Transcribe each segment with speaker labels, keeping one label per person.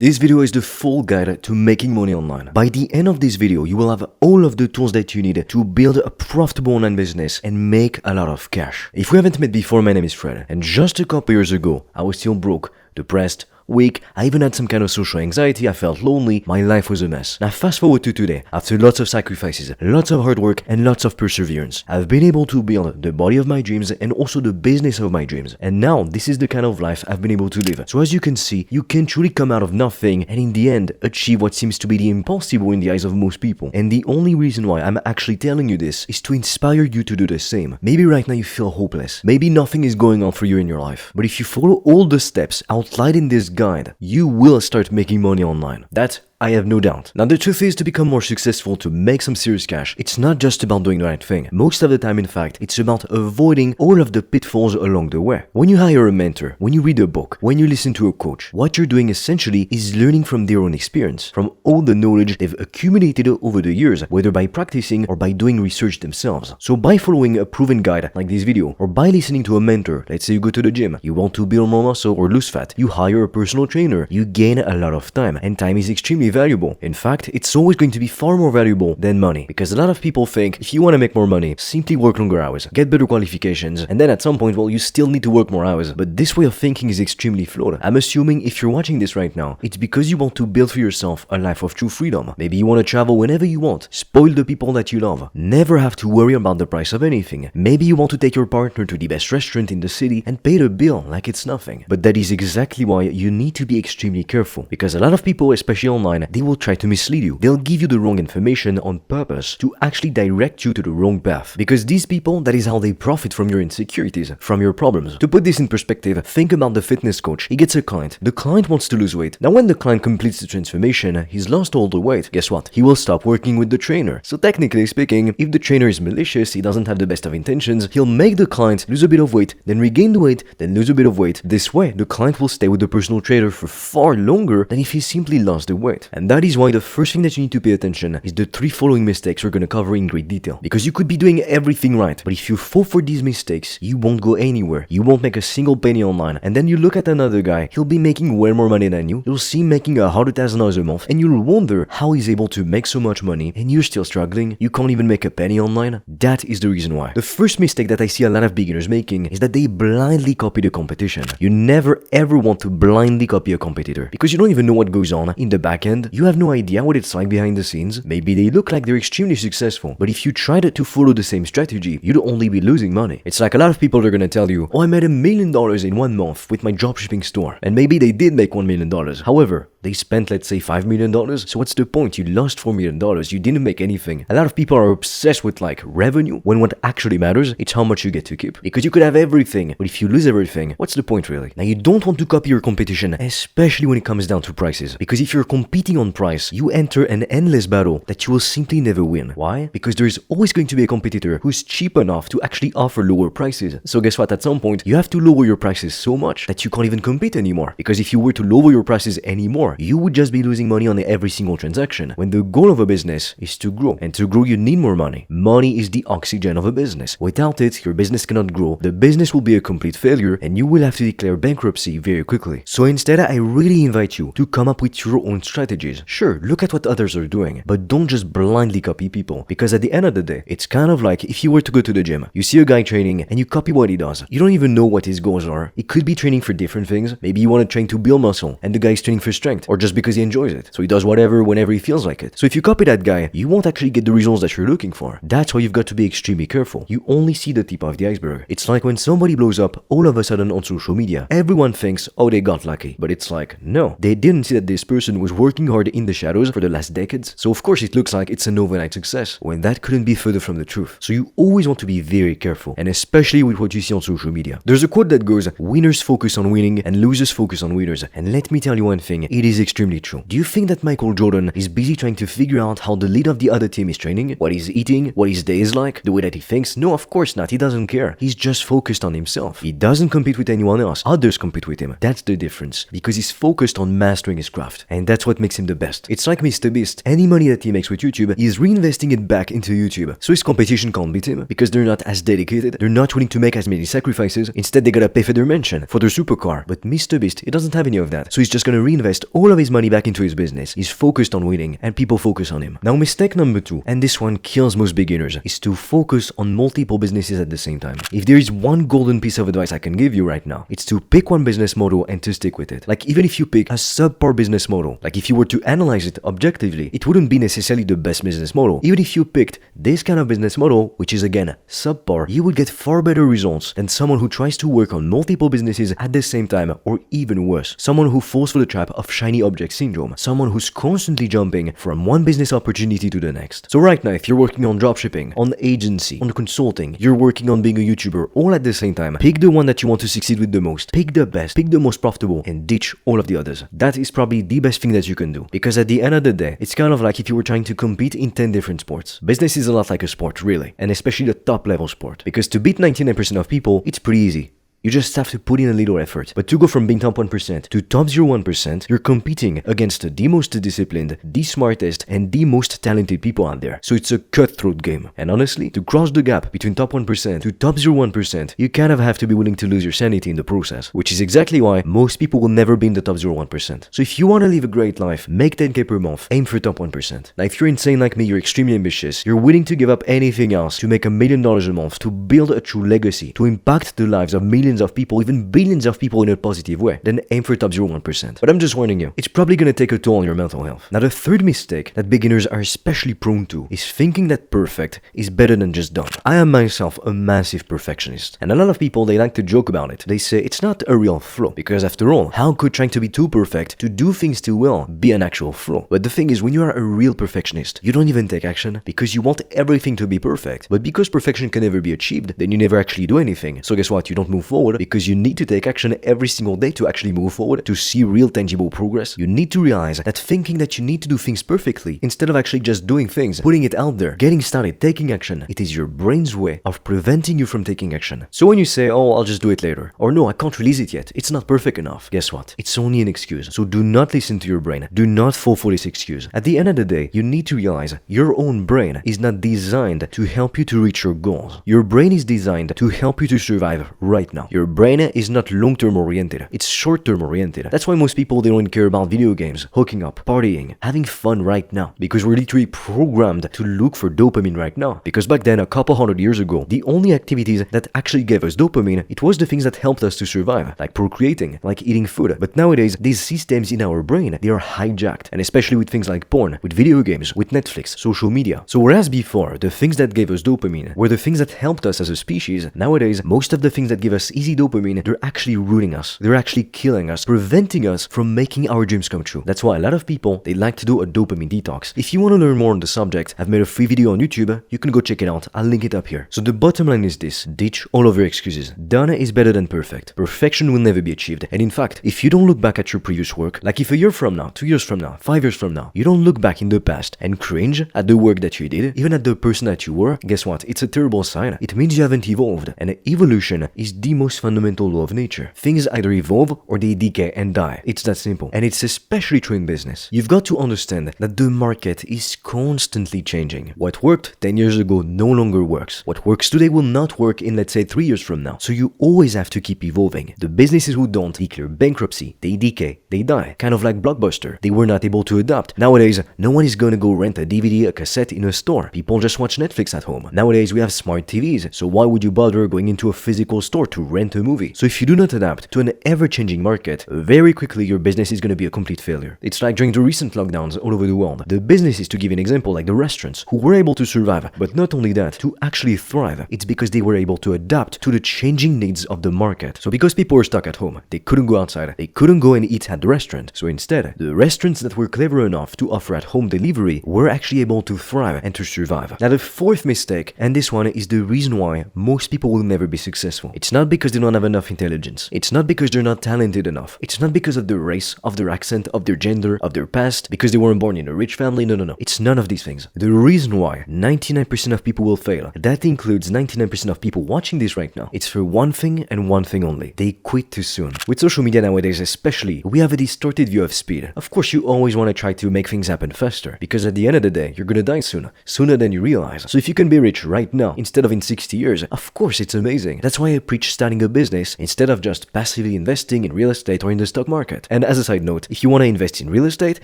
Speaker 1: This video is the full guide to making money online. By the end of this video, you will have all of the tools that you need to build a profitable online business and make a lot of cash. If we haven't met before, my name is Fred, and just a couple years ago, I was still broke, depressed, weak, I even had some kind of social anxiety, I felt lonely, my life was a mess. Now fast forward to today, after lots of sacrifices, lots of hard work, and lots of perseverance, I've been able to build the body of my dreams and also the business of my dreams. And now, this is the kind of life I've been able to live. So as you can see, you can truly come out of nothing and in the end, achieve what seems to be the impossible in the eyes of most people. And the only reason why I'm actually telling you this is to inspire you to do the same. Maybe right now you feel hopeless. Maybe nothing is going on for you in your life. But if you follow all the steps outlined in this guide, you will start making money online. That I have no doubt. Now the truth is, to become more successful, to make some serious cash, it's not just about doing the right thing. Most of the time, in fact, it's about avoiding all of the pitfalls along the way. When you hire a mentor, when you read a book, when you listen to a coach, what you're doing essentially is learning from their own experience, from all the knowledge they've accumulated over the years, whether by practicing or by doing research themselves. So by following a proven guide like this video, or by listening to a mentor, let's say you go to the gym, you want to build more muscle or lose fat, you hire a personal trainer, you gain a lot of time, and time is extremely valuable. In fact, it's always going to be far more valuable than money, because a lot of people think if you want to make more money, simply work longer hours, get better qualifications, and then at some point, well, you still need to work more hours. But this way of thinking is extremely flawed. I'm assuming if you're watching this right now, it's because you want to build for yourself a life of true freedom. Maybe you want to travel whenever you want, spoil the people that you love, never have to worry about the price of anything. Maybe you want to take your partner to the best restaurant in the city and pay the bill like it's nothing. But that is exactly why you need to be extremely careful, because a lot of people, especially online, they will try to mislead you. They'll give you the wrong information on purpose to actually direct you to the wrong path. Because these people, that is how they profit from your insecurities, from your problems. To put this in perspective, think about the fitness coach. He gets a client. The client wants to lose weight. Now when the client completes the transformation, he's lost all the weight. Guess what? He will stop working with the trainer. So technically speaking, if the trainer is malicious, he doesn't have the best of intentions, he'll make the client lose a bit of weight, then regain the weight, then lose a bit of weight. This way, the client will stay with the personal trainer for far longer than if he simply lost the weight. And that is why the first thing that you need to pay attention is the three following mistakes we're going to cover in great detail. Because you could be doing everything right, but if you fall for these mistakes, you won't go anywhere. You won't make a single penny online. And then you look at another guy, he'll be making way more money than you. You'll see him making $100,000 a month, and you'll wonder how he's able to make so much money, and you're still struggling. You can't even make a penny online. That is the reason why. The first mistake that I see a lot of beginners making is that they blindly copy the competition. You never ever want to blindly copy a competitor, because you don't even know what goes on in the back end. You have no idea what it's like behind the scenes. Maybe they look like they're extremely successful, but if you tried to follow the same strategy, you'd only be losing money. It's like a lot of people are gonna tell you, oh, I made $1 million in 1 month with my dropshipping store. And maybe they did make $1 million. However, they spent, let's say, $5 million. So what's the point? You lost $4 million. You didn't make anything. A lot of people are obsessed with like revenue, when what actually matters, it's how much you get to keep. Because you could have everything, but if you lose everything, what's the point really? Now you don't want to copy your competition, especially when it comes down to prices. Because if you're competing on price, you enter an endless battle that you will simply never win. Why? Because there is always going to be a competitor who's cheap enough to actually offer lower prices. So guess what? At some point, you have to lower your prices so much that you can't even compete anymore. Because if you were to lower your prices anymore, you would just be losing money on every single transaction, when the goal of a business is to grow. And to grow, you need more money. Money is the oxygen of a business. Without it, your business cannot grow, the business will be a complete failure, and you will have to declare bankruptcy very quickly. So instead, I really invite you to come up with your own strategies. Sure, look at what others are doing, but don't just blindly copy people, because at the end of the day, it's kind of like if you were to go to the gym, you see a guy training and you copy what he does. You don't even know what his goals are. It could be training for different things. Maybe you want to train to build muscle and the guy is training for strength, or just because he enjoys it. So he does whatever whenever he feels like it. So if you copy that guy, you won't actually get the results that you're looking for. That's why you've got to be extremely careful. You only see the tip of the iceberg. It's like when somebody blows up all of a sudden on social media. Everyone thinks, oh, they got lucky. But it's like, no, they didn't see that this person was working hard in the shadows for the last decades. So of course it looks like it's an overnight success, when that couldn't be further from the truth. So you always want to be very careful, and especially with what you see on social media. There's a quote that goes, winners focus on winning and losers focus on winners. And let me tell you one thing, it is extremely true. Do you think that Michael Jordan is busy trying to figure out how the leader of the other team is training, what he's eating, what his day is like, the way that he thinks? No, of course not. He doesn't care. He's just focused on himself. He doesn't compete with anyone else. Others compete with him. That's the difference, because he's focused on mastering his craft. And that's what makes makes him the best. It's like MrBeast. Any money that he makes with YouTube, he is reinvesting it back into YouTube. So his competition can't beat him because they're not as dedicated, they're not willing to make as many sacrifices. Instead, they gotta pay for their mansion, for their supercar. But MrBeast, he doesn't have any of that. So he's just gonna reinvest all of his money back into his business. He's focused on winning, and people focus on him. Now, mistake number 2, and this one kills most beginners, is to focus on multiple businesses at the same time. If there is one golden piece of advice I can give you right now, it's to pick one business model and to stick with it. Like, even if you pick a subpar business model, like if you were to analyze it objectively, it wouldn't be necessarily the best business model. Even if you picked this kind of business model, which is again subpar, you would get far better results than someone who tries to work on multiple businesses at the same time, or even worse, someone who falls for the trap of shiny object syndrome, someone who's constantly jumping from one business opportunity to the next. So right now, if you're working on dropshipping, on agency, on consulting, you're working on being a YouTuber all at the same time, pick the one that you want to succeed with the most, pick the best, pick the most profitable, and ditch all of the others. That is probably the best thing that you can do, because at the end of the day, it's kind of like if you were trying to compete in 10 different sports. Business is a lot like a sport, really, and especially the top level sport, because to beat 99% of people, it's pretty easy. You just have to put in a little effort. But to go from being top 1% to top 0.1%, you're competing against the most disciplined, the smartest, and the most talented people out there. So it's a cutthroat game. And honestly, to cross the gap between top 1% to top 0.1%, you kind of have to be willing to lose your sanity in the process, which is exactly why most people will never be in the top 0.1%. So if you want to live a great life, make 10k per month, aim for top 1%. Now, if you're insane like me, you're extremely ambitious, you're willing to give up anything else to make $1 million a month, to build a true legacy, to impact the lives of millions of people, even billions of people in a positive way, then aim for top 0.1%. But I'm just warning you, it's probably gonna take a toll on your mental health. Now, the third mistake that beginners are especially prone to is thinking that perfect is better than just done. I am myself a massive perfectionist, and a lot of people, they like to joke about it. They say it's not a real flaw, because after all, how could trying to be too perfect, to do things too well, be an actual flaw? But the thing is, when you are a real perfectionist, you don't even take action because you want everything to be perfect. But because perfection can never be achieved, then you never actually do anything. So guess what? You don't move forward because you need to take action every single day to actually move forward, to see real tangible progress. You need to realize that thinking that you need to do things perfectly, instead of actually just doing things, putting it out there, getting started, taking action, it is your brain's way of preventing you from taking action. So when you say, oh, I'll just do it later, or no, I can't release it yet, it's not perfect enough, guess what? It's only an excuse. So do not listen to your brain. Do not fall for this excuse. At the end of the day, you need to realize your own brain is not designed to help you to reach your goals. Your brain is designed to help you to survive right now. Your brain is not long-term oriented, it's short-term oriented. That's why most people, they don't care about video games, hooking up, partying, having fun right now, because we're literally programmed to look for dopamine right now. Because back then, a couple hundred years ago, the only activities that actually gave us dopamine, it was the things that helped us to survive, like procreating, like eating food. But nowadays, these systems in our brain, they are hijacked, and especially with things like porn, with video games, with Netflix, social media. So whereas before, the things that gave us dopamine were the things that helped us as a species, nowadays, most of the things that give us easy dopamine, they're actually ruining us. They're actually killing us, preventing us from making our dreams come true. That's why a lot of people, they like to do a dopamine detox. If you want to learn more on the subject, I've made a free video on YouTube. You can go check it out. I'll link it up here. So the bottom line is this: ditch all of your excuses. Done is better than perfect. Perfection will never be achieved. And in fact, if you don't look back at your previous work, like if a year from now, 2 years from now, 5 years from now, you don't look back in the past and cringe at the work that you did, even at the person that you were, guess what? It's a terrible sign. It means you haven't evolved. And evolution is the most fundamental law of nature. Things either evolve or they decay and die. It's that simple. And it's especially true in business. You've got to understand that the market is constantly changing. What worked 10 years ago no longer works. What works today will not work in, let's say, 3 years from now. So you always have to keep evolving. The businesses who don't declare bankruptcy, they decay, they die. Kind of like Blockbuster. They were not able to adapt. Nowadays, no one is gonna go rent a DVD, a cassette in a store. People just watch Netflix at home. Nowadays, we have smart TVs. So why would you bother going into a physical store to rent a movie? So if you do not adapt to an ever-changing market, very quickly your business is going to be a complete failure. It's like during the recent lockdowns all over the world. The businesses, to give you an example, like the restaurants, who were able to survive, but not only that, to actually thrive, it's because they were able to adapt to the changing needs of the market. So because people were stuck at home, they couldn't go outside, they couldn't go and eat at the restaurant. So instead, the restaurants that were clever enough to offer at-home delivery were actually able to thrive and to survive. Now the fourth mistake, and this one is the reason why most people will never be successful. It's not because because they don't have enough intelligence. It's not because they're not talented enough. It's not because of their race, of their accent, of their gender, of their past, because they weren't born in a rich family. No. It's none of these things. The reason why 99% of people will fail, that includes 99% of people watching this right now, it's for one thing and one thing only. They quit too soon. With social media nowadays especially, we have a distorted view of speed. Of course, you always want to try to make things happen faster, because at the end of the day, you're gonna die sooner than you realize. So if you can be rich right now, instead of in 60 years, of course it's amazing. That's why I preach starting a business instead of just passively investing in real estate or in the stock market. And as a side note, if you want to invest in real estate,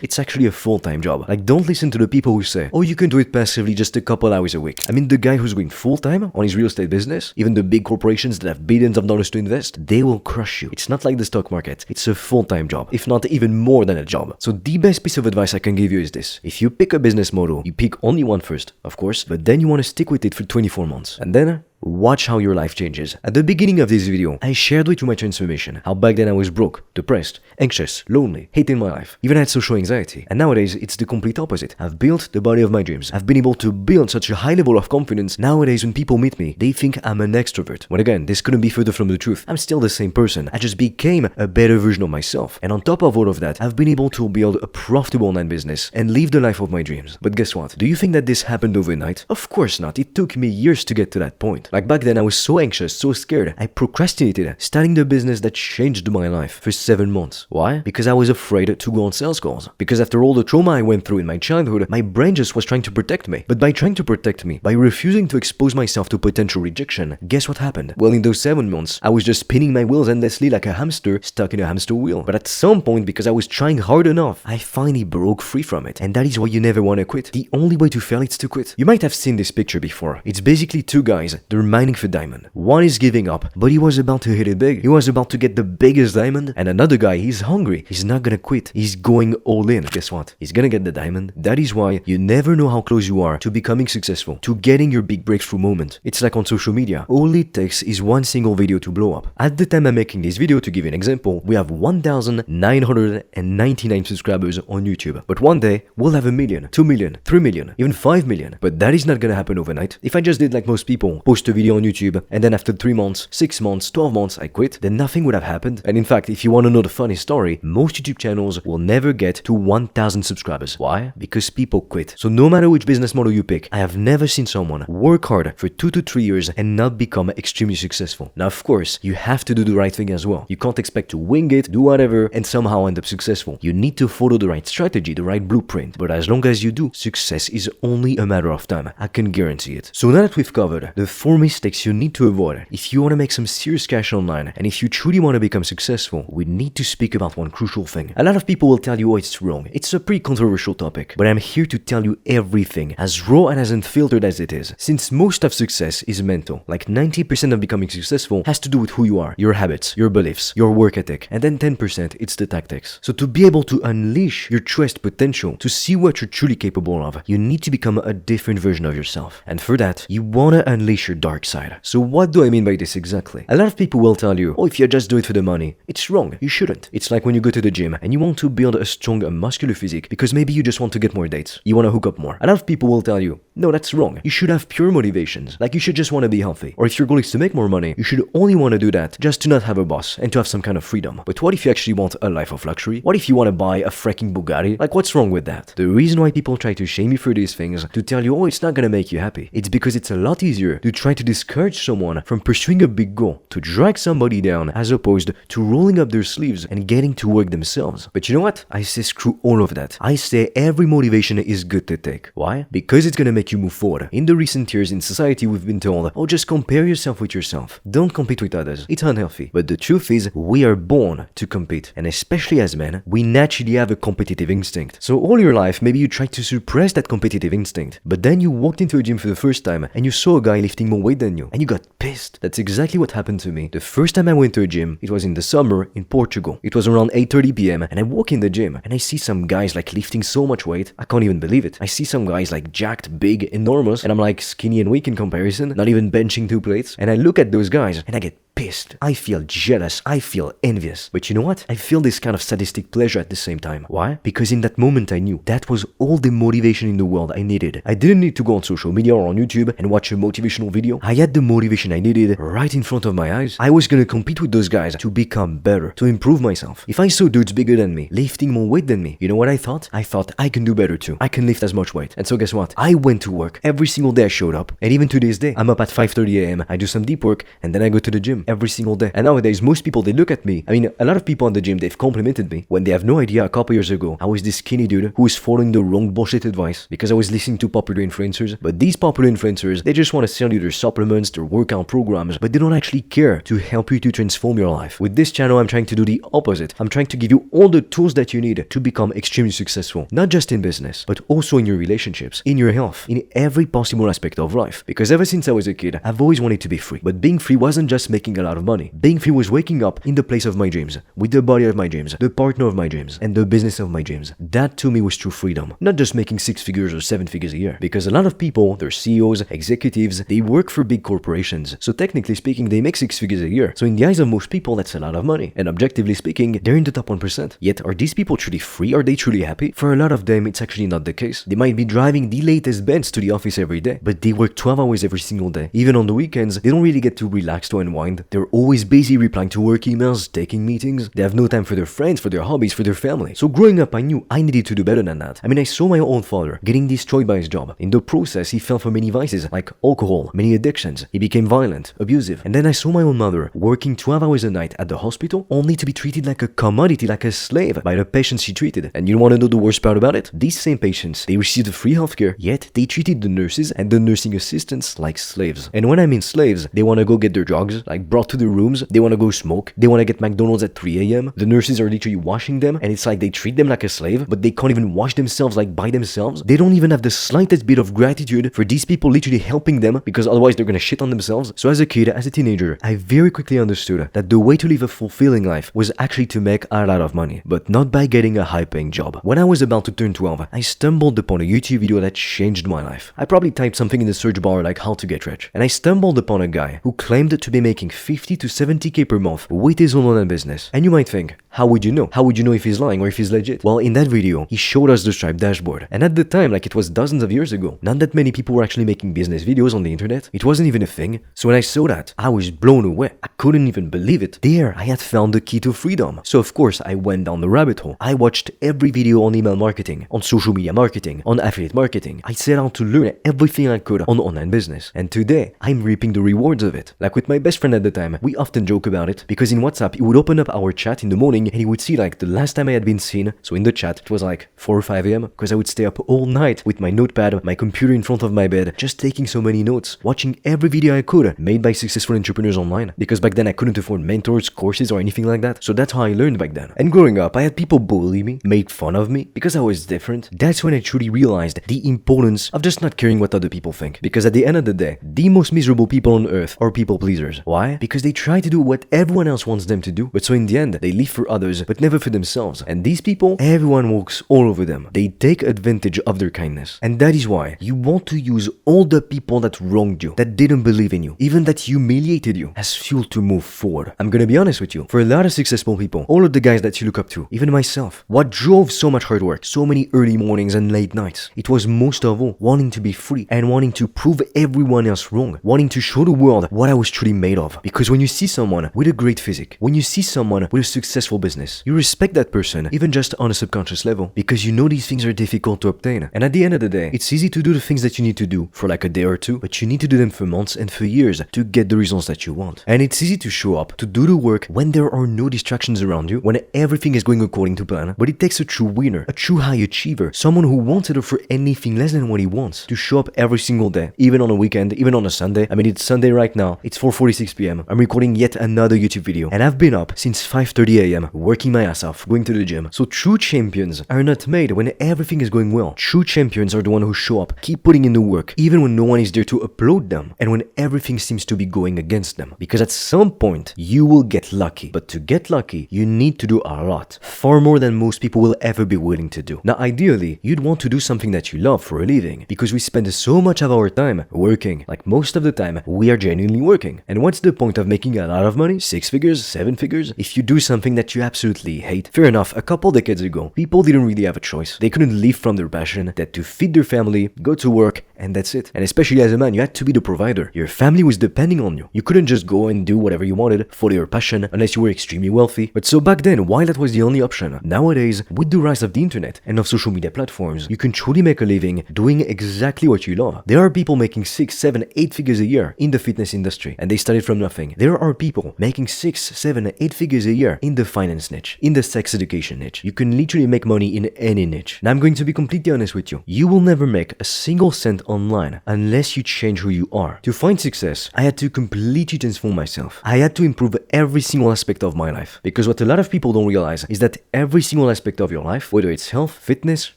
Speaker 1: it's actually a full-time job. Like, don't listen to the people who say, oh, you can do it passively just a couple hours a week. I mean, the guy who's going full-time on his real estate business, even the big corporations that have billions of dollars to invest, they will crush you. It's not like the stock market. It's a full-time job, if not even more than a job. So the best piece of advice I can give you is this. If you pick a business model, you pick only one first, of course, but then you want to stick with it for 24 months. And then watch how your life changes. At the beginning of this video, I shared with you my transformation. How back then I was broke, depressed, anxious, lonely, hating my life, even had social anxiety. And nowadays, it's the complete opposite. I've built the body of my dreams. I've been able to build such a high level of confidence. Nowadays, when people meet me, they think I'm an extrovert. When again, this couldn't be further from the truth. I'm still the same person. I just became a better version of myself. And on top of all of that, I've been able to build a profitable online business and live the life of my dreams. But guess what? Do you think that this happened overnight? Of course not. It took me years to get to that point. Like back then, I was so anxious, so scared. I procrastinated starting the business that changed my life for 7 months. Why? Because I was afraid to go on sales calls. Because after all the trauma I went through in my childhood, my brain just was trying to protect me. But by trying to protect me, by refusing to expose myself to potential rejection, guess what happened? Well, in those 7 months, I was just spinning my wheels endlessly like a hamster stuck in a hamster wheel. But at some point, because I was trying hard enough, I finally broke free from it. And that is why you never want to quit. The only way to fail is to quit. You might have seen this picture before. It's basically two guys. They're mining for diamond. One is giving up, but he was about to hit it big. He was about to get the biggest diamond. And another guy, he's hungry. He's not gonna quit. He's going all in. Guess what? He's gonna get the diamond. That is why you never know how close you are to becoming successful, to getting your big breakthrough moment. It's like on social media. All it takes is one single video to blow up. At the time I'm making this video, to give you an example, we have 1,999 subscribers on YouTube. But one day, we'll have 1 million, 2 million, 3 million, even 5 million. But that is not gonna happen overnight. If I just did like most people, post a video on YouTube, and then after 3 months, 6 months, 12 months, I quit, then nothing would have happened. And in fact, if you want to know the funny story, most YouTube channels will never get to 1,000 subscribers. Why? Because people quit. So no matter which business model you pick, I have never seen someone work hard for 2 to 3 years and not become extremely successful. Now, of course, you have to do the right thing as well. You can't expect to wing it, do whatever, and somehow end up successful. You need to follow the right strategy, the right blueprint. But as long as you do, success is only a matter of time. I can guarantee it. So now that we've covered the 4 mistakes you need to avoid if you want to make some serious cash online, and if you truly want to become successful, we need to speak about one crucial thing. A lot of people will tell you, oh, it's wrong. It's a pretty controversial topic, but I'm here to tell you everything, as raw and as unfiltered as it is. Since most of success is mental, like 90% of becoming successful has to do with who you are, your habits, your beliefs, your work ethic, and then 10% it's the tactics. So to be able to unleash your truest potential, to see what you're truly capable of, you need to become a different version of yourself. And for that, you want to unleash your dark side. So what do I mean by this exactly? A lot of people will tell you, oh, if you just do it for the money, it's wrong. You shouldn't. It's like when you go to the gym and you want to build a strong, muscular physique because maybe you just want to get more dates. You want to hook up more. A lot of people will tell you, no, that's wrong. You should have pure motivations. Like you should just want to be healthy. Or if your goal is to make more money, you should only want to do that just to not have a boss and to have some kind of freedom. But what if you actually want a life of luxury? What if you want to buy a freaking Bugatti? Like what's wrong with that? The reason why people try to shame you for these things, to tell you, oh, it's not gonna make you happy, it's because it's a lot easier to try to discourage someone from pursuing a big goal, to drag somebody down, as opposed to rolling up their sleeves and getting to work themselves. But you know what? I say screw all of that. I say every motivation is good to take. Why? Because it's gonna make you move forward. In the recent years in society, we've been told, oh, just compare yourself with yourself. Don't compete with others. It's unhealthy. But the truth is, we are born to compete. And especially as men, we naturally have a competitive instinct. So all your life, maybe you tried to suppress that competitive instinct. But then you walked into a gym for the first time and you saw a guy lifting more weight than you. And you got pissed. That's exactly what happened to me. The first time I went to a gym, it was in the summer in Portugal. It was around 8:30 p.m. and I walk in the gym and I see some guys like lifting so much weight. I can't even believe it. I see some guys like jacked, big, enormous, and I'm like skinny and weak in comparison, not even benching 2 plates. And I look at those guys and I get pissed. I feel jealous. I feel envious. But you know what? I feel this kind of sadistic pleasure at the same time. Why? Because in that moment I knew that was all the motivation in the world I needed. I didn't need to go on social media or on YouTube and watch a motivational video. I had the motivation I needed right in front of my eyes. I was gonna compete with those guys to become better, to improve myself. If I saw dudes bigger than me, lifting more weight than me, you know what I thought? I thought I can do better too. I can lift as much weight. And so guess what? I went to work. Every single day I showed up. And even to this day, I'm up at 5:30 a.m. I do some deep work and then I go to the gym every single day. And nowadays, most people, they look at me. I mean, a lot of people in the gym, they've complimented me when they have no idea a couple years ago I was this skinny dude who was following the wrong bullshit advice because I was listening to popular influencers. But these popular influencers, they just want to sell you their supplements, their workout programs, but they don't actually care to help you to transform your life. With this channel, I'm trying to do the opposite. I'm trying to give you all the tools that you need to become extremely successful, not just in business, but also in your relationships, in your health, in every possible aspect of life. Because ever since I was a kid, I've always wanted to be free. But being free wasn't just making a lot of money. Being free was waking up in the place of my dreams, with the body of my dreams, the partner of my dreams, and the business of my dreams. That to me was true freedom. Not just making 6 figures or 7 figures a year. Because a lot of people, they're CEOs, executives, they work for big corporations. So technically speaking, they make 6 figures a year. So in the eyes of most people, that's a lot of money. And objectively speaking, they're in the top 1%. Yet, are these people truly free? Are they truly happy? For a lot of them, it's actually not the case. They might be driving the latest Benz to the office every day, but they work 12 hours every single day. Even on the weekends, they don't really get to relax, to unwind. They're always busy replying to work emails, taking meetings. They have no time for their friends, for their hobbies, for their family. So growing up, I knew I needed to do better than that. I mean, I saw my own father getting destroyed by his job. In the process, he fell for many vices like alcohol, many addictions. He became violent, abusive. And then I saw my own mother working 12 hours a night at the hospital, only to be treated like a commodity, like a slave by the patients she treated. And you want to know the worst part about it? These same patients, they received free healthcare, yet they treated the nurses and the nursing assistants like slaves. And when I mean slaves, they want to go get their drugs, like brought to their rooms, they want to go smoke, they want to get McDonald's at 3 a.m. The nurses are literally washing them, and it's like they treat them like a slave, but they can't even wash themselves like by themselves. They don't even have the slightest bit of gratitude for these people literally helping them, because otherwise they're gonna shit on themselves. So as a kid, as a teenager, I very quickly understood that the way to live a fulfilling life was actually to make a lot of money, but not by getting a high-paying job. When I was about to turn 12, I stumbled upon a YouTube video that changed my life. I probably typed something in the search bar like how to get rich, and I stumbled upon a guy who claimed to be making 50 to 70k per month with his own online business. And you might think, how would you know? How would you know if he's lying or if he's legit? Well, in that video, he showed us the Stripe dashboard. And at the time, like it was dozens of years ago, not that many people were actually making business videos on the internet. It wasn't even a thing. So when I saw that, I was blown away. I couldn't even believe it. There, I had found the key to freedom. So of course, I went down the rabbit hole. I watched every video on email marketing, on social media marketing, on affiliate marketing. I set out to learn everything I could on online business. And today, I'm reaping the rewards of it. Like with my best friend at the time, we often joke about it because in WhatsApp, he would open up our chat in the morning and he would see like the last time I had been seen. So in the chat, it was like 4 or 5 a.m. because I would stay up all night with my notepad, my computer in front of my bed, just taking so many notes, watching every video I could made by successful entrepreneurs online. Because back then I couldn't afford mentors, courses, or anything like that. So that's how I learned back then. And growing up, I had people bully me, make fun of me because I was different. That's when I truly realized the importance of just not caring what other people think. Because at the end of the day, the most miserable people on earth are people pleasers. Why? Because they try to do what everyone else wants them to do, but so in the end, they live for others, but never for themselves. And these people, everyone walks all over them. They take advantage of their kindness. And that is why you want to use all the people that wronged you, that didn't believe in you, even that humiliated you, as fuel to move forward. I'm gonna be honest with you. For a lot of successful people, all of the guys that you look up to, even myself, what drove so much hard work, so many early mornings and late nights, it was most of all wanting to be free and wanting to prove everyone else wrong, wanting to show the world what I was truly made of. Because when you see someone with a great physique, when you see someone with a successful business, you respect that person, even just on a subconscious level, because you know these things are difficult to obtain. And at the end of the day, it's easy to do the things that you need to do for like a day or two, but you need to do them for months and for years to get the results that you want. And it's easy to show up, to do the work when there are no distractions around you, when everything is going according to plan. But it takes a true winner, a true high achiever, someone who won't settle for anything less than what he wants, to show up every single day, even on a weekend, even on a Sunday. I mean, it's Sunday right now, it's 4:46 p.m. I'm recording yet another YouTube video, and I've been up since 5:30 a.m. time working my ass off, going to the gym. So true champions are not made when everything is going well. True champions are the one who show up, keep putting in the work, even when no one is there to applaud them, and when everything seems to be going against them. Because at some point, you will get lucky. But to get lucky, you need to do a lot. Far more than most people will ever be willing to do. Now, ideally, you'd want to do something that you love for a living, because we spend so much of our time working. Like most of the time, we are genuinely working. And what's the point of making a lot of money, 6 figures, 7 figures, if you do something that you absolutely hate? Fair enough, a couple decades ago, people didn't really have a choice. They couldn't live from their passion, that to feed their family, go to work, and that's it. And especially as a man, you had to be the provider. Your family was depending on you. You couldn't just go and do whatever you wanted, follow your passion, unless you were extremely wealthy. But so back then, why that was the only option? Nowadays, with the rise of the internet and of social media platforms, you can truly make a living doing exactly what you love. There are people making 6, 7, 8 figures a year in the fitness industry, and they started from nothing. There are people making 6, 7, 8 figures a year in the finance niche, in the sex education niche. You can literally make money in any niche. Now I'm going to be completely honest with you. You will never make a single cent online unless you change who you are. To find success, I had to completely transform myself. I had to improve every single aspect of my life. Because what a lot of people don't realize is that every single aspect of your life, whether it's health, fitness,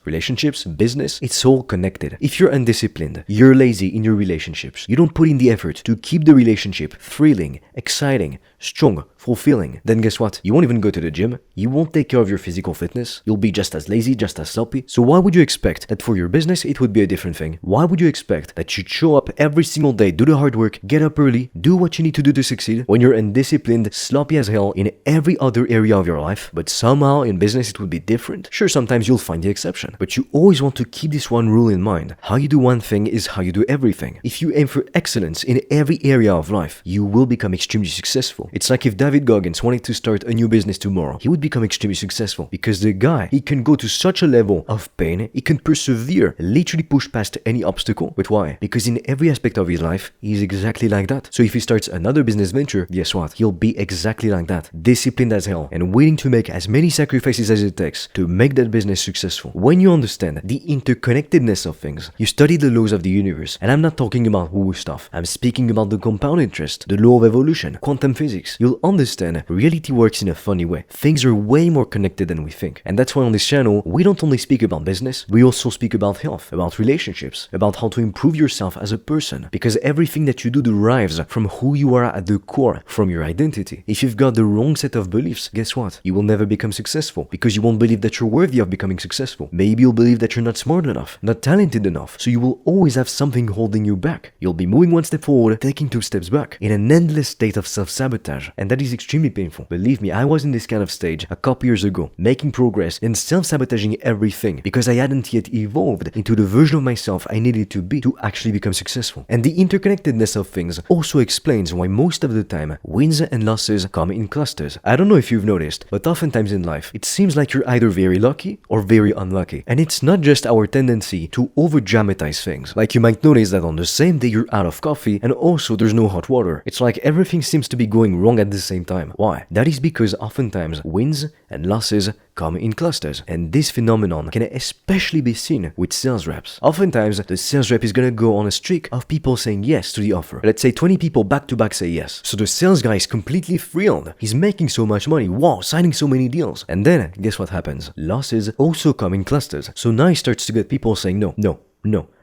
Speaker 1: relationships, business, it's all connected. If you're undisciplined, you're lazy in your relationships, you don't put in the effort to keep the relationship thrilling, exciting, strong, fulfilling, then guess what? You won't even go to the gym, you won't take care of your physical fitness, you'll be just as lazy, just as sloppy. So why would you expect that for your business it would be a different thing? Why would you expect that you'd show up every single day, do the hard work, get up early, do what you need to do to succeed, when you're undisciplined, sloppy as hell in every other area of your life, but somehow in business it would be different? Sure, sometimes you'll find the exception, but you always want to keep this one rule in mind. How you do one thing is how you do everything. If you aim for excellence in every area of life, you will become extremely successful. It's like if David Goggins wanted to start a new business tomorrow, he would become extremely successful because the guy, he can go to such a level of pain, he can persevere, literally push past any obstacle. But why? Because in every aspect of his life, he's exactly like that. So if he starts another business venture, guess what? He'll be exactly like that, disciplined as hell and willing to make as many sacrifices as it takes to make that business successful. When you understand the interconnectedness of things, you study the laws of the universe, and I'm not talking about woo-woo stuff, I'm speaking about the compound interest, the law of evolution, quantum physics. You'll understand reality works in a funny way. Things are way more connected than we think. And that's why on this channel, we don't only speak about business, we also speak about health, about relationships, about how to improve yourself as a person. Because everything that you do derives from who you are at the core, from your identity. If you've got the wrong set of beliefs, guess what? You will never become successful because you won't believe that you're worthy of becoming successful. Maybe you'll believe that you're not smart enough, not talented enough. So you will always have something holding you back. You'll be moving one step forward, taking 2 steps back, in an endless state of self-sabotage. And that is extremely painful. Believe me, I was in this kind of stage a couple years ago, making progress and self-sabotaging everything because I hadn't yet evolved into the version of myself I needed to be to actually become successful. And the interconnectedness of things also explains why most of the time wins and losses come in clusters. I don't know if you've noticed, but oftentimes in life, it seems like you're either very lucky or very unlucky. And it's not just our tendency to over-dramatize things. Like you might notice that on the same day you're out of coffee and also there's no hot water. It's like everything seems to be going wrong at the same time. Why? That is because oftentimes wins and losses come in clusters. And this phenomenon can especially be seen with sales reps. Oftentimes, the sales rep is gonna go on a streak of people saying yes to the offer. Let's say 20 people back to back say yes. So the sales guy is completely thrilled. He's making so much money. Wow, signing so many deals. And then, guess what happens? Losses also come in clusters. So now he starts to get people saying no,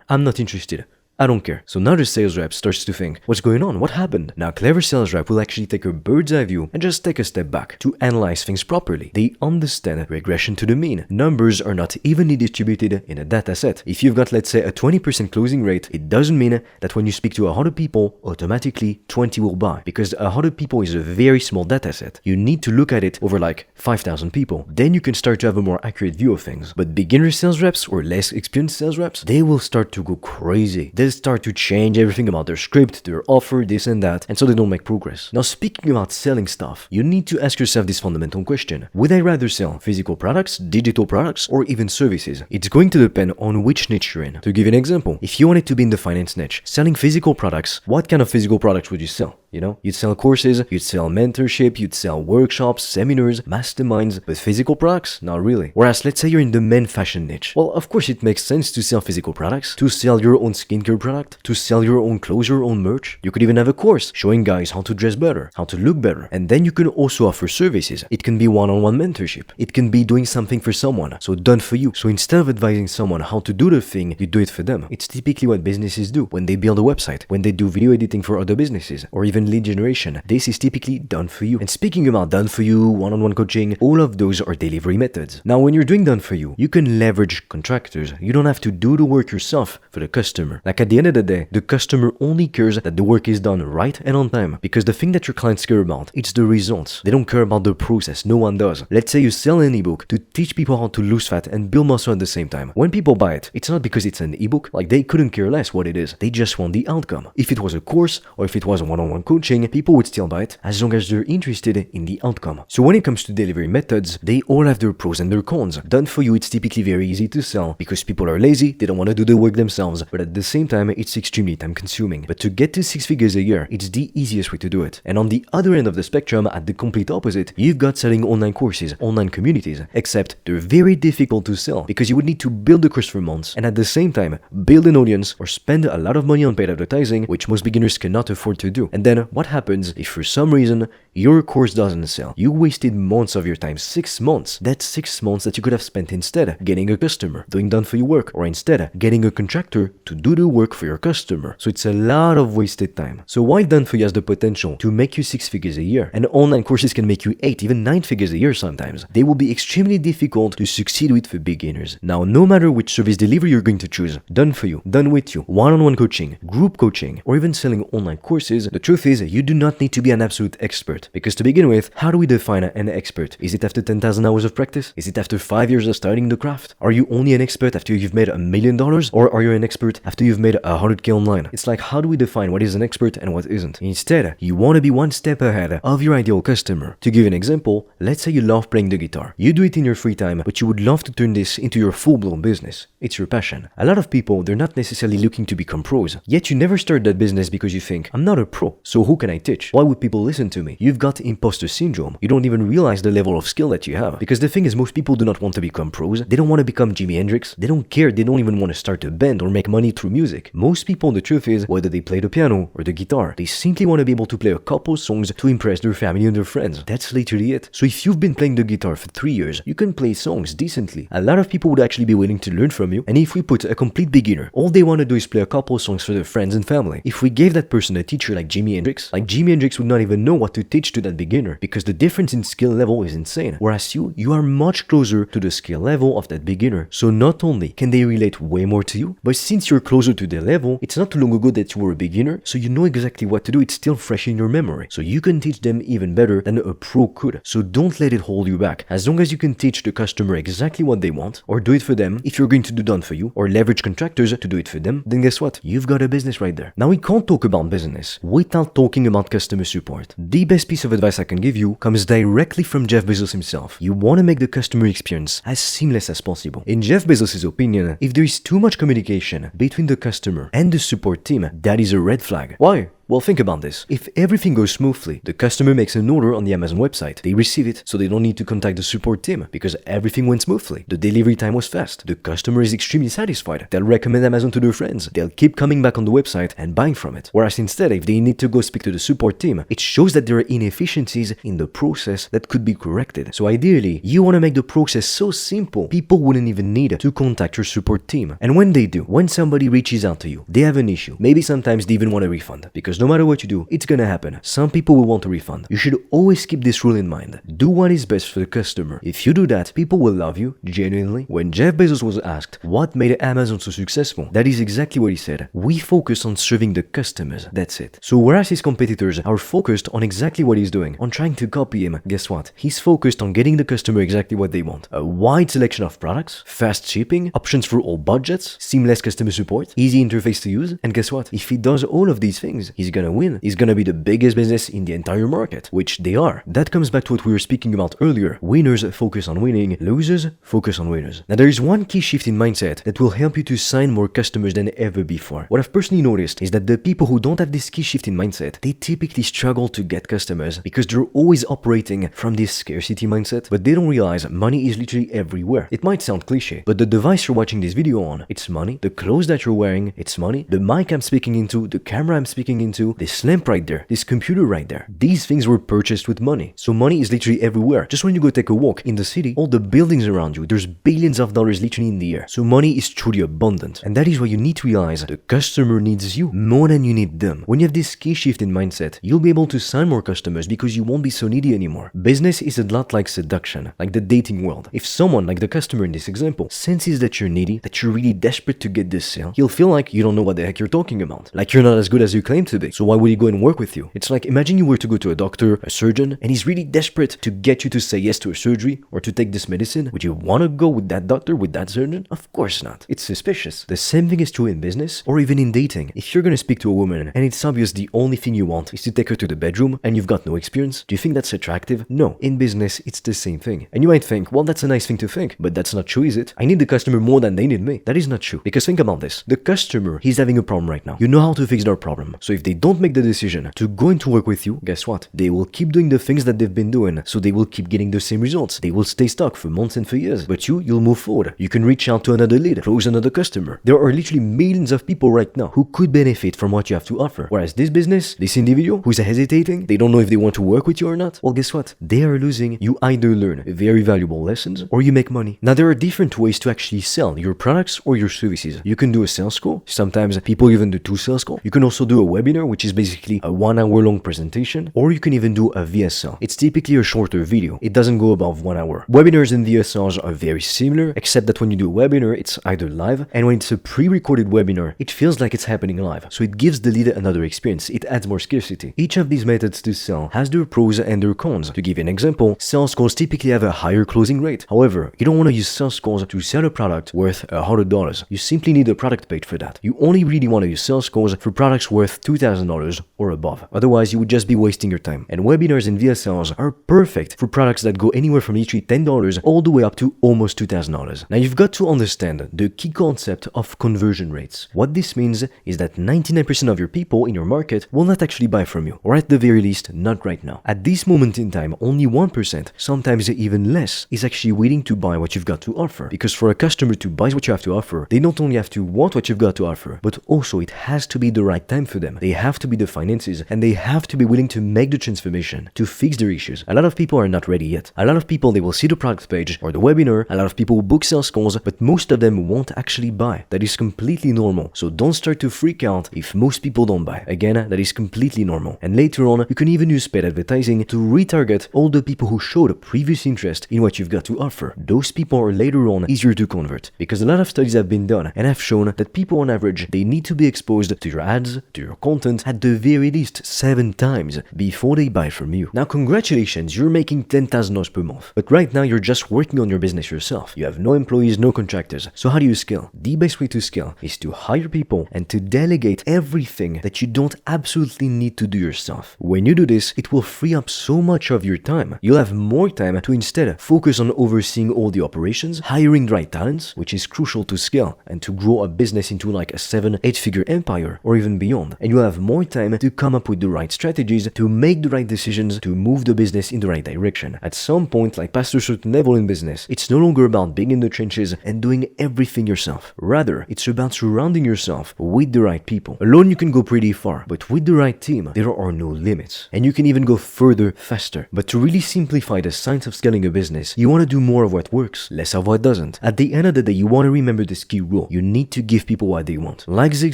Speaker 1: I'm not interested. I don't care. So now the sales rep starts to think, what's going on? What happened? Now, clever sales rep will actually take a bird's eye view and just take a step back to analyze things properly. They understand regression to the mean. Numbers are not evenly distributed in a data set. If you've got, let's say, a 20% closing rate, it doesn't mean that when you speak to 100 people, automatically 20 will buy. Because 100 people is a very small data set. You need to look at it over like 5,000 people. Then you can start to have a more accurate view of things. But beginner sales reps or less experienced sales reps, they will start to go crazy. They start to change everything about their script, their offer, this and that, and so they don't make progress. Now, speaking about selling stuff, you need to ask yourself this fundamental question. Would I rather sell physical products, digital products, or even services? It's going to depend on which niche you're in. To give you an example, if you wanted to be in the finance niche, selling physical products, what kind of physical products would you sell? You know, you'd sell courses, you'd sell mentorship, you'd sell workshops, seminars, masterminds, but physical products? Not really. Whereas, let's say you're in the men fashion niche. Well, of course, it makes sense to sell physical products, to sell your own skincare better product, to sell your own clothes, your own merch. You could even have a course showing guys how to dress better, how to look better. And then you can also offer services. It can be one-on-one mentorship. It can be doing something for someone, so done for you. So instead of advising someone how to do the thing, you do it for them. It's typically what businesses do when they build a website, when they do video editing for other businesses, or even lead generation. This is typically done for you. And speaking about done for you, one-on-one coaching, all of those are delivery methods. Now, when you're doing done for you can leverage contractors. You don't have to do the work yourself for the customer. Like at the end of the day, the customer only cares that the work is done right and on time, because the thing that your clients care about, it's the results. They don't care about the process. No one does. Let's say you sell an ebook to teach people how to lose fat and build muscle at the same time. When people buy it, it's not because it's an ebook. Like, they couldn't care less what it is. They just want the outcome. If it was a course or if it was a one-on-one coaching, people would still buy it as long as they're interested in the outcome. So when it comes to delivery methods, they all have their pros and their cons. Done for you, it's typically very easy to sell because people are lazy, they don't want to do the work themselves, but at the same time, it's extremely time consuming. But to get to 6 figures a year, it's the easiest way to do it. And on the other end of the spectrum, at the complete opposite, you've got selling online courses, online communities, except they're very difficult to sell because you would need to build a course for months and at the same time build an audience or spend a lot of money on paid advertising, which most beginners cannot afford to do. And then what happens if for some reason your course doesn't sell? You wasted months of your time, 6 months. That's 6 months that you could have spent instead getting a customer, doing done for you work, or instead getting a contractor to do the work for your customer. So it's a lot of wasted time. So while done for you has the potential to make you 6 figures a year, and online courses can make you 8, even 9 figures a year sometimes, they will be extremely difficult to succeed with for beginners. Now, no matter which service delivery you're going to choose, done for you, done with you, one-on-one coaching, group coaching, or even selling online courses, the truth is you do not need to be an absolute expert. Because to begin with, how do we define an expert? Is it after 10,000 hours of practice? Is it after 5 years of studying the craft? Are you only an expert after you've made $1 million? Or are you an expert after you've made 100K online? It's like, how do we define what is an expert and what isn't? Instead, you want to be one step ahead of your ideal customer. To give an example, let's say you love playing the guitar. You do it in your free time, but you would love to turn this into your full-blown business. It's your passion. A lot of people, they're not necessarily looking to become pros. Yet you never start that business because you think, I'm not a pro, so who can I teach? Why would people listen to me? You've got imposter syndrome. You don't even realize the level of skill that you have. Because the thing is, most people do not want to become pros. They don't want to become Jimi Hendrix. They don't care. They don't even want to start a band or make money through music. Most people, the truth is, whether they play the piano or the guitar, they simply want to be able to play a couple songs to impress their family and their friends. That's literally it. So if you've been playing the guitar for 3 years, you can play songs decently. A lot of people would actually be willing to learn from you. And if we put a complete beginner, all they want to do is play a couple songs for their friends and family. If we gave that person a teacher like Jimi Hendrix would not even know what to teach to that beginner because the difference in skill level is insane. Whereas you are much closer to the skill level of that beginner. So not only can they relate way more to you, but since you're closer to their level, it's not too long ago that you were a beginner, so you know exactly what to do. It's still fresh in your memory. So you can teach them even better than a pro could. So don't let it hold you back. As long as you can teach the customer exactly what they want, or do it for them, if you're going to do done for you, or leverage contractors to do it for them, then guess what? You've got a business right there. Now we can't talk about business without talking about customer support. The best piece of advice I can give you comes directly from Jeff Bezos himself. You want to make the customer experience as seamless as possible. In Jeff Bezos' opinion, if there is too much communication between the customer and the support team, that is a red flag. Why? Well, think about this. If everything goes smoothly, the customer makes an order on the Amazon website. They receive it, so they don't need to contact the support team because everything went smoothly. The delivery time was fast. The customer is extremely satisfied. They'll recommend Amazon to their friends. They'll keep coming back on the website and buying from it. Whereas instead, if they need to go speak to the support team, it shows that there are inefficiencies in the process that could be corrected. So ideally, you want to make the process so simple, people wouldn't even need to contact your support team. And when they do, when somebody reaches out to you, they have an issue. Maybe sometimes they even want a refund because no matter what you do, it's gonna happen. Some people will want a refund. You should always keep this rule in mind. Do what is best for the customer. If you do that, people will love you, genuinely. When Jeff Bezos was asked what made Amazon so successful, that is exactly what he said. We focus on serving the customers. That's it. So whereas his competitors are focused on exactly what he's doing, on trying to copy him, guess what? He's focused on getting the customer exactly what they want. A wide selection of products, fast shipping, options for all budgets, seamless customer support, easy interface to use, and guess what? If he does all of these things, he's he's gonna win. He's gonna be the biggest business in the entire market, which they are. That comes back to what we were speaking about earlier. Winners focus on winning, losers focus on winners. Now there is one key shift in mindset that will help you to sign more customers than ever before. What I've personally noticed is that the people who don't have this key shift in mindset, they typically struggle to get customers because they're always operating from this scarcity mindset, but they don't realize money is literally everywhere. It might sound cliche, but the device you're watching this video on, it's money. The clothes that you're wearing, it's money. The mic I'm speaking into, the camera I'm speaking into, this lamp right there, this computer right there. These things were purchased with money. So money is literally everywhere. Just when you go take a walk in the city, all the buildings around you, there's billions of dollars literally in the air. So money is truly abundant. And that is why you need to realize the customer needs you more than you need them. When you have this key shift in mindset, you'll be able to sign more customers because you won't be so needy anymore. Business is a lot like seduction, like the dating world. If someone, like the customer in this example, senses that you're needy, that you're really desperate to get this sale, he'll feel like you don't know what the heck you're talking about. Like you're not as good as you claim to be. So why would he go and work with you? It's like imagine you were to go to a doctor, a surgeon, and he's really desperate to get you to say yes to a surgery or to take this medicine. Would you want to go with that doctor, with that surgeon? Of course not. It's suspicious. The same thing is true in business or even in dating. If you're gonna speak to a woman and it's obvious the only thing you want is to take her to the bedroom and you've got no experience, do you think that's attractive? No. In business, it's the same thing. And you might think, well, that's a nice thing to think, but that's not true, is it? I need the customer more than they need me. That is not true. Because think about this. The customer, he's having a problem right now. You know how to fix their problem. So if they don't make the decision to go into work with you, guess what? They will keep doing the things that they've been doing. So they will keep getting the same results. They will stay stuck for months and for years. But you'll move forward. You can reach out to another lead, close another customer. There are literally millions of people right now who could benefit from what you have to offer. Whereas this business, this individual who's hesitating, they don't know if they want to work with you or not. Well, guess what? They are losing. You either learn very valuable lessons or you make money. Now, there are different ways to actually sell your products or your services. You can do a sales call. Sometimes people even do 2 sales calls. You can also do a webinar, which is basically a 1 hour long presentation, or you can even do a VSL. It's typically a shorter video. It doesn't go above 1 hour. Webinars and VSLs are very similar, except that when you do a webinar, it's either live, and when it's a pre-recorded webinar, it feels like it's happening live. So it gives the leader another experience. It adds more scarcity. Each of these methods to sell has their pros and their cons. To give you an example, sales calls typically have a higher closing rate. However, you don't want to use sales calls to sell a product worth $100. You simply need a product page for that. You only really want to use sales calls for products worth $2,000 or above. Otherwise, you would just be wasting your time. And webinars and VSLs are perfect for products that go anywhere from literally $10 all the way up to almost $2,000. Now, you've got to understand the key concept of conversion rates. What this means is that 99% of your people in your market will not actually buy from you, or at the very least, not right now. At this moment in time, only 1%, sometimes even less, is actually willing to buy what you've got to offer. Because for a customer to buy what you have to offer, they not only have to want what you've got to offer, but also it has to be the right time for them. They have to be the finances, and they have to be willing to make the transformation, to fix their issues. A lot of people are not ready yet. A lot of people, they will see the product page or the webinar. A lot of people will book sales calls, but most of them won't actually buy. That is completely normal. So don't start to freak out if most people don't buy. Again, that is completely normal. And later on, you can even use paid advertising to retarget all the people who showed a previous interest in what you've got to offer. Those people are later on easier to convert, because a lot of studies have been done and have shown that people on average, they need to be exposed to your ads, to your content at the very least 7 times before they buy from you. Now, congratulations, you're making $10,000 per month. But right now, you're just working on your business yourself. You have no employees, no contractors. So how do you scale? The best way to scale is to hire people and to delegate everything that you don't absolutely need to do yourself. When you do this, it will free up so much of your time. You'll have more time to instead focus on overseeing all the operations, hiring the right talents, which is crucial to scale and to grow a business into like a 7-8 figure empire or even beyond. And you'll have more time to come up with the right strategies, to make the right decisions, to move the business in the right direction. At some point, like past a certain level in business, it's no longer about being in the trenches and doing everything yourself. Rather, it's about surrounding yourself with the right people. Alone you can go pretty far, but with the right team, there are no limits. And you can even go further faster. But to really simplify the science of scaling a business, you want to do more of what works, less of what doesn't. At the end of the day, you want to remember this key rule. You need to give people what they want. Like Zig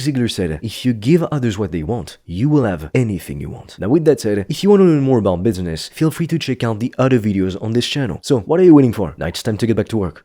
Speaker 1: Ziglar said, if you give others what they want, you will have anything you want. Now with that said, if you want to learn more about business, feel free to check out the other videos on this channel. So what are you waiting for? Now it's time to get back to work.